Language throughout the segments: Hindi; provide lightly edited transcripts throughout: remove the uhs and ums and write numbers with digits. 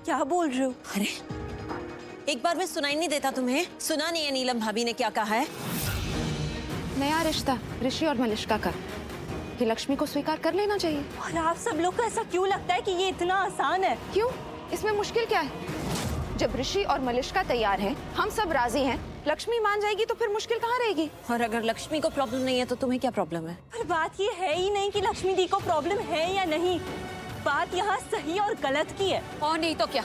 क्या बोल रहे हो? अरे एक बार में सुनाई नहीं देता तुम्हें? सुना नहीं है नीलम भाभी ने क्या कहा है? नया रिश्ता ऋषि और मलिष्का का, ये लक्ष्मी को स्वीकार कर लेना चाहिए। और आप सब लोग को ऐसा क्यों लगता है कि ये इतना आसान है? क्यों? इसमें मुश्किल क्या है? जब ऋषि और मलिष्का तैयार हैं, हम सब राजी हैं, लक्ष्मी मान जाएगी तो फिर मुश्किल कहाँ रहेगी? और अगर लक्ष्मी को प्रॉब्लम नहीं है तो तुम्हें क्या प्रॉब्लम है? पर बात ये है ही नहीं कि लक्ष्मी दी को प्रॉब्लम है या नहीं। बात यहाँ सही और गलत की है। और नहीं तो क्या,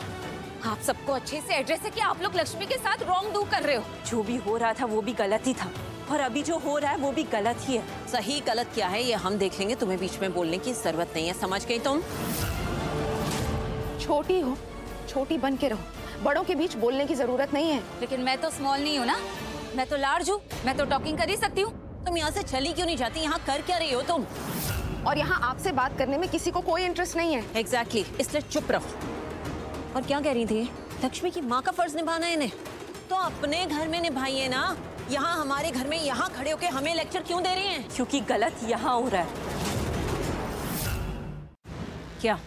आप सबको अच्छे से एड्रेस है कि आप लोग लक्ष्मी के साथ रॉन्ग डू कर रहे हो। जो भी हो रहा था वो भी गलत ही था, और अभी जो हो रहा है वो भी गलत ही है। सही गलत क्या है ये हम देख लेंगे, तुम्हें बीच में बोलने की जरूरत नहीं है, समझ गई तुम? छोटी हो, छोटी बन के रहो, बड़ों के बीच बोलने की जरूरत नहीं है। लेकिन मैं तो स्मॉल नहीं हूँ ना, मैं तो लार्ज हूँ, मैं तो टॉकिंग कर ही सकती हूँ। तुम यहाँ से चली क्यों नहीं जाती? यहाँ कर क्या रही हो तुम? और यहाँ आपसे बात करने में किसी को कोई इंटरेस्ट नहीं है। एग्जैक्टली, इसलिए चुप रहो। और क्या कह रही थी? लक्ष्मी की माँ का फर्ज निभाना है इन्हें, तो अपने घर में निभाइए ना। यहाँ हमारे घर में यहाँ खड़े होके हमें लेक्चर क्यों दे रही हैं? क्योंकि गलत यहाँ हो रहा है। क्या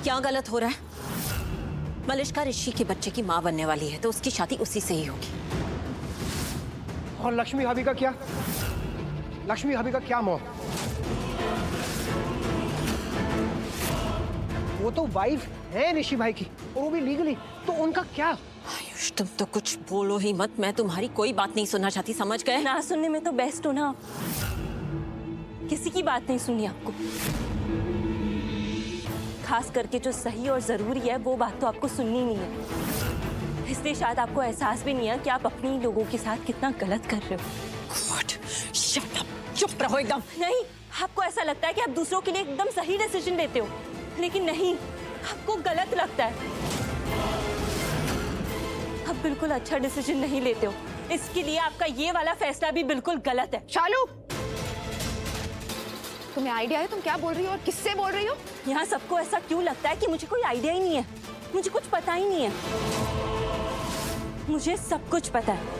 क्या गलत हो रहा है? मलिष्का ऋषि के बच्चे की माँ बनने वाली है तो उसकी शादी उसी से ही होगी। और लक्ष्मी भाभी का क्या? लक्ष्मी भाभी का क्या मौत? वो तो वाइफ है ऋषि भाई की, और वो भी लीगली, तो उनका क्या? आयुष तुम तो कुछ बोलो ही मत, मैं तुम्हारी कोई बात नहीं सुनना चाहती, समझ गए? ना सुनने में तो बेस्ट हो ना, किसी की बात नहीं सुनी आपको। खास करके जो सही और जरूरी है वो बात तो आपको सुननी नहीं है। इसलिए शायद आपको एहसास भी नहीं है कि आप अपनी लोगों के साथ कितना गलत कर रहे हो। God, shut up, चुप रहो एकदम। नहीं, आपको ऐसा लगता है कि आप दूसरों के लिए एकदम सही डिसीजन लेते हो, लेकिन नहीं, आपको गलत लगता है। आप बिल्कुल अच्छा डिसीजन नहीं लेते हो, इसके लिए आपका ये वाला फैसला भी बिल्कुल गलत है। शालू, तुम्हें आइडिया है तुम क्या बोल रही हो और किससे बोल रही हो? यहाँ सबको ऐसा क्यों लगता है कि मुझे कोई आइडिया ही नहीं है, मुझे कुछ पता ही नहीं है। मुझे सब कुछ पता है,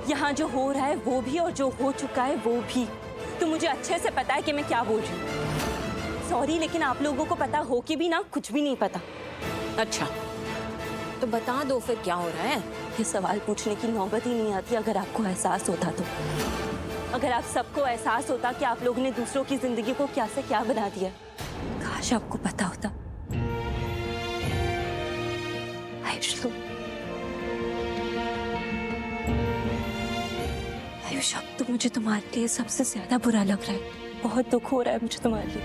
यहाँ जो हो रहा है वो भी और जो हो चुका है वो भी। तो मुझे अच्छे से पता है कि मैं क्या बोल रही हूँ। सॉरी, लेकिन आप लोगों को पता हो कि भी ना कुछ भी नहीं पता। अच्छा तो बता दो फिर क्या हो रहा है? ये सवाल पूछने की नौबत ही नहीं आती अगर आपको एहसास होता तो। अगर आप सबको एहसास होता कि आप लोगों ने दूसरों की जिंदगी को क्या से क्या बना दिया। काश आपको पता होता। आयुष, आयुष, अब तो मुझे तुम्हारे लिए सबसे ज्यादा बुरा लग रहा है। बहुत दुख हो रहा है मुझे तुम्हारे लिए।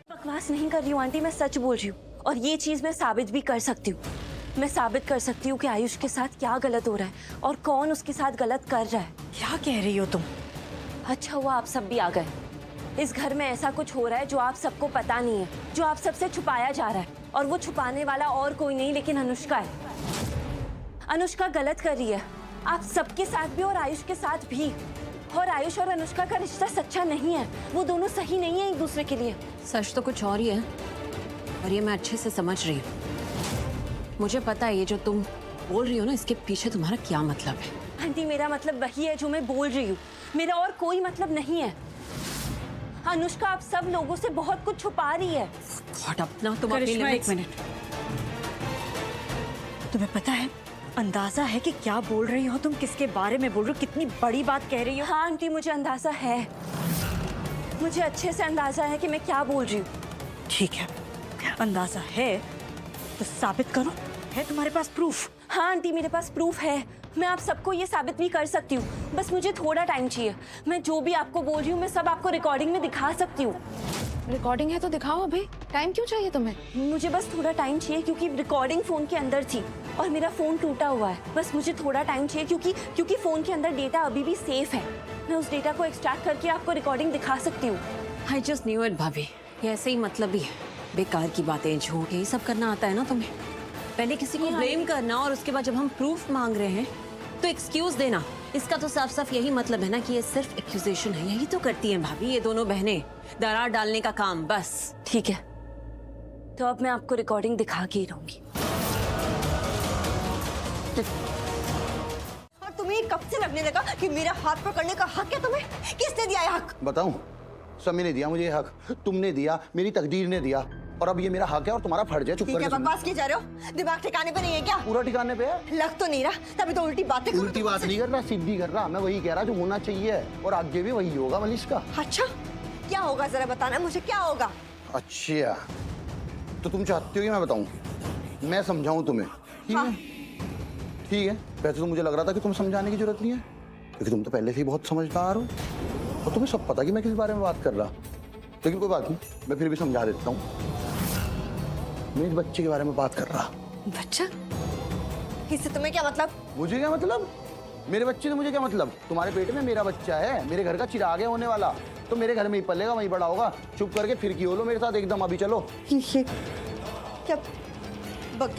बकवास नहीं कर रही हूँ आंटी, मैं सच बोल रही हूँ, और ये चीज मैं साबित भी कर सकती हूँ। मैं साबित कर सकती हूँ कि आयुष के साथ क्या गलत हो रहा है और कौन उसके साथ गलत कर रहा है। क्या कह रही हो तुम? अच्छा हुआ आप सब भी आ गए। इस घर में ऐसा कुछ हो रहा है जो आप सबको पता नहीं है, जो आप सबसे छुपाया जा रहा है, और वो छुपाने वाला और कोई नहीं लेकिन अनुष्का है। अनुष्का गलत कर रही है, आप सबके साथ भी और आयुष के साथ भी। और आयुष और अनुष्का का रिश्ता सच्चा नहीं है, वो दोनों सही नहीं है एक दूसरे के लिए। सच तो कुछ और ही है, और ये मैं अच्छे से समझ रही हूँ। मुझे पता है ये जो तुम बोल रही हो ना, इसके पीछे तुम्हारा क्या मतलब है। आंटी, मेरा मतलब वही है जो मैं बोल रही हूँ, मेरा और कोई मतलब नहीं है। अनुष्का आप सब लोगों से बहुत कुछ छुपा रही है। अपना तुम अपनी करिश्मा, एक लिमिट्स। मिनट। तुम्हें पता है, अंदाजा है कि क्या बोल रही हो तुम, किसके बारे में बोल रही हो, कितनी बड़ी बात कह रही हो? हाँ आंटी, मुझे अंदाजा है, मुझे अच्छे से अंदाजा है कि मैं क्या बोल रही हूँ। ठीक है, अंदाजा है तो साबित करो। है तुम्हारे पास प्रूफ? हाँ आंटी, मेरे पास प्रूफ है, मैं आप सबको ये साबित भी कर सकती हूँ, बस मुझे थोड़ा टाइम चाहिए। मैं जो भी आपको बोल रही हूँ मैं सब आपको रिकॉर्डिंग में दिखा सकती हूँ। रिकॉर्डिंग है तो दिखाओ अभी। टाइम क्यों चाहिए तुम्हें? मुझे बस थोड़ा टाइम चाहिए क्योंकि रिकॉर्डिंग फोन के अंदर थी और मेरा फोन टूटा हुआ है। बस मुझे थोड़ा टाइम चाहिए क्योंकि फोन के अंदर डेटा अभी भी सेफ है। मैं उस डेटा को एक्सट्रैक्ट करके आपको रिकॉर्डिंग दिखा सकती हूँ। I just knew it भाभी, ये ऐसे ही मतलब भी है। बेकार की बातें, झूठ, यही सब करना आता है ना तुम्हें। पहले किसी को ब्लेम करना और उसके बाद जब हम प्रूफ मांग रहे हैं तो एक्सक्यूज देना। इसका तो साफ साफ यही मतलब है ना कि ये सिर्फ एक्यूजेशन है। यही तो करती हैं भाभी ये दोनों बहनें, दरार डालने का काम बस। ठीक है, तो अब मैं आपको रिकॉर्डिंग दिखा के ही रहूंगी। और तुम्हें कब से लगने लगा कि मेरा हाथ पकड़ने का हक है तुम्हें? किसने दिया है हक? बताऊं? समय ने दिया मुझे ये हक, तुमने दिया, मेरी तकदीर ने दिया, और अब ये मेरा हक है और तुम्हारा फर्ज है चुप ठीक है, करके बकवास की जा रहे हो? दिमाग ठिकाने पे नहीं है क्या? पूरा ठिकाने पे है। लग तो नहीं रहा, तभी तो उल्टी बातें करो उल्टी तुम बात मुझसे। नहीं कर रहा, सीधी कर रहा, मैं वही कह रहा जो होना चाहिए, और आगे भी वही होगा मलिश्का। अच्छा, क्या होगा जरा बताना मुझे, क्या होगा? अच्छा, तो तुम चाहती हो कि मैं बताऊं, मैं समझाऊं तुम्हें? ठीक है, ठीक है। वैसे तो मुझे लग रहा था कि तुम्हें समझाने की जरूरत नहीं है, क्योंकि तुम तो पहले से ही बहुत समझदार हो और तुम्हें सब पता कि मैं किस बारे में बात कर रहा। लेकिन कोई बात नहीं, मैं फिर भी समझा देता हूँ। मैं इस बच्चे के बारे में बात कर रहा। बच्चा? इससे तुम्हें क्या मतलब? मुझे क्या मतलब? मेरे बच्चे से मुझे क्या मतलब? तुम्हारे पेट में मेरा बच्चा है, मेरे घर का चिराग है होने वाला, तो मेरे घर में ही पलेगा, वहीं बड़ा होगा। चुप करके फिर की हो लो मेरे साथ एकदम, अभी चलो। ये क्या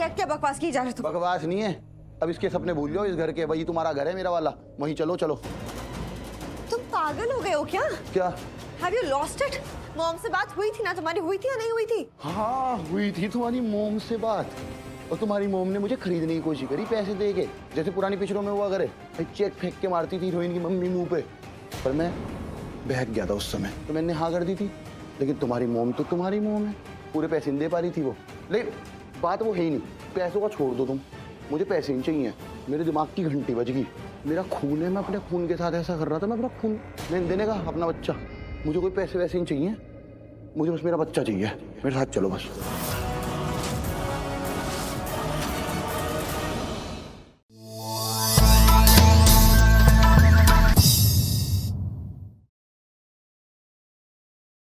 क्या बकवास की जा रही तुम? बकवास नहीं है, अब इसके सपने भूल जाओ, इस घर के, वही तुम्हारा घर है मेरा वाला, वहीं चलो चलो। तुम पागल हो गए हो क्या? क्या? Have you lost it? Mom से बात हुई थी ना तुम्हारी, हुई थी या नहीं हुई थी? हाँ हुई थी तुम्हारी मोम से बात, और तुम्हारी मोम ने मुझे खरीदने की कोशिश करी पैसे दे के, जैसे पुरानी पिक्चरों में हुआ करे, चेक फेंक के मारती थी हीरोइन की मम्मी मुंह पे, पर मैं बहक गया था उस समय, तो मैंने हाँ कर दी थी। लेकिन तुम्हारी मोम तो तुम्हारी मोम है, पूरे पैसे नहीं दे पा रही थी वो। लेकिन बात वो है ही नहीं, पैसों का छोड़ दो तुम, मुझे पैसे नहीं चाहिए। मेरे दिमाग की घंटी बज गई, मेरा खून है, मैं अपने खून के साथ ऐसा कर रहा था, मैं अपना खून मैंने देने का, अपना बच्चा, मुझे कोई पैसे वैसे नहीं चाहिए, मुझे बस मेरा बच्चा चाहिए। मेरे साथ चलो बस।